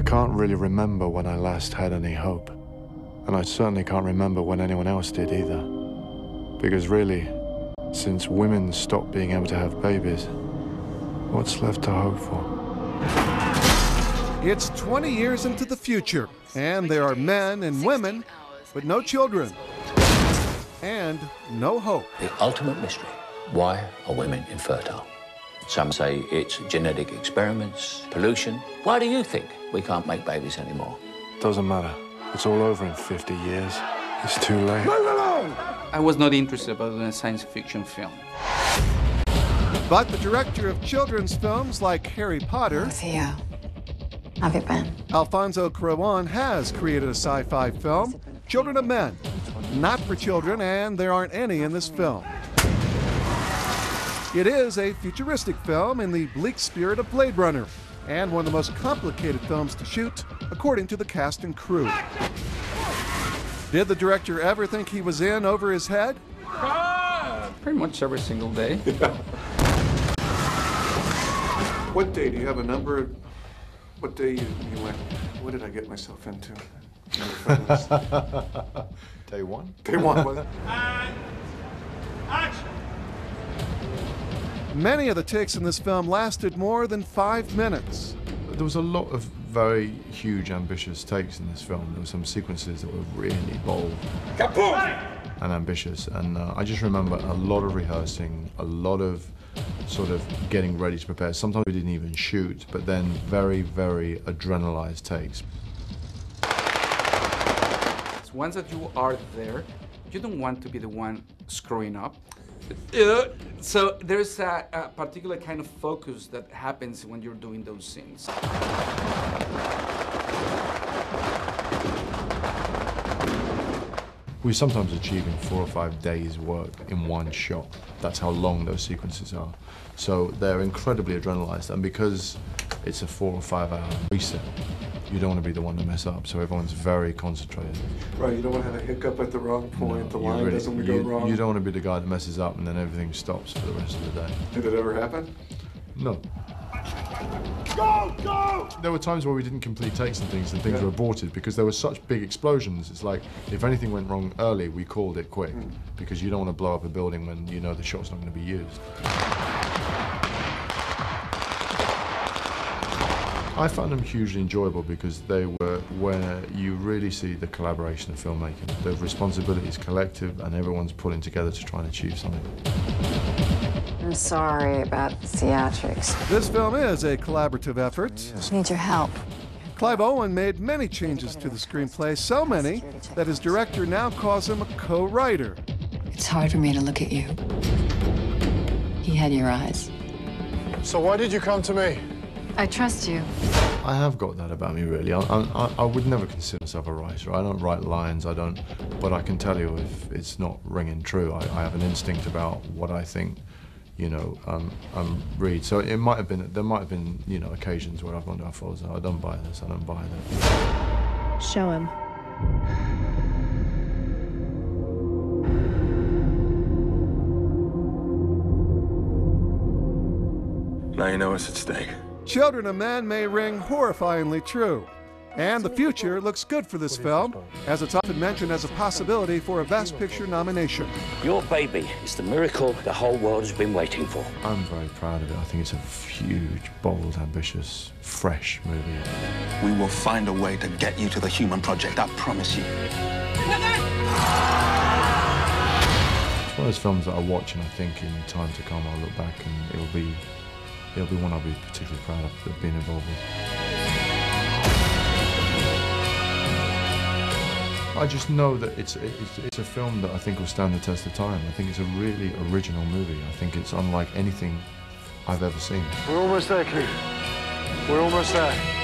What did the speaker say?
can't really remember when I last had any hope. And I certainly can't remember when anyone else did either. Because really, since women stopped being able to have babies, what's left to hope for? It's 20 years into the future, and there are men and women, but no children. And no hope. The ultimate mystery. Why are women infertile? Some say it's genetic experiments, pollution. Why do you think we can't make babies anymore? Doesn't matter. It's all over in 50 years. It's too late. Move along! I was not interested about doing a science fiction film. But the director of children's films like Harry Potter, Theo, have you been? Alfonso Cuarón, has created a sci-fi film, Children of Men. Not for children, and there aren't any in this film. It is a futuristic film in the bleak spirit of Blade Runner, and one of the most complicated films to shoot, according to the cast and crew. Did the director ever think he was in over his head? Pretty much every single day. What day? Do you have a number? What day you went? What did I get myself into? Day one? Day one, was it? And action! Many of the takes in this film lasted more than 5 minutes. There was a lot of very huge, ambitious takes in this film. There were some sequences that were really bold and ambitious. And I just remember a lot of rehearsing, a lot of sort of getting ready to prepare. Sometimes we didn't even shoot, but then very, very adrenalized takes. Once that you are there, you don't want to be the one screwing up. So there's a particular kind of focus that happens when you're doing those scenes. We're sometimes achieving 4 or 5 days' work in one shot. That's how long those sequences are. So they're incredibly adrenalized, and because it's a 4 or 5 hour reset, you don't want to be the one to mess up, so everyone's very concentrated. Right, you don't want to have a hiccup at the wrong point, No, the line doesn't go wrong. You don't want to be the guy that messes up and then everything stops for the rest of the day. Did it ever happen? No. Go, go! There were times where we didn't complete takes and things were aborted because there were such big explosions. It's like, if anything went wrong early, we called it quick, because you don't want to blow up a building when you know the shot's not going to be used. I found them hugely enjoyable because they were where you really see the collaboration of filmmaking. The responsibility is collective and everyone's pulling together to try and achieve something. I'm sorry about the theatrics. This film is a collaborative effort. I need your help. Clive Owen made many changes to the screenplay, so many that his director now calls him a co-writer. It's hard for me to look at you. He had your eyes. So why did you come to me? I trust you. I have got that about me, really. I would never consider myself a writer. I don't write lines, but I can tell you if it's not ringing true. I have an instinct about what I think, you know, read. So there might have been, you know, occasions where I've gone to our fathers, I don't buy this, I don't buy that. Show him. Now you know what's at stake. Children of Men may ring horrifyingly true. And the future looks good for this film, as it's often mentioned as a possibility for a Best Picture nomination. Your baby is the miracle the whole world has been waiting for. I'm very proud of it. I think it's a huge, bold, ambitious, fresh movie. We will find a way to get you to the Human Project, I promise you. It's one of those films that I watch and I think in time to come I'll look back and it'll be one I'll be particularly proud of being involved with. I just know that it's a film that I think will stand the test of time. I think it's a really original movie. I think it's unlike anything I've ever seen. We're almost there, Keith. We're almost there.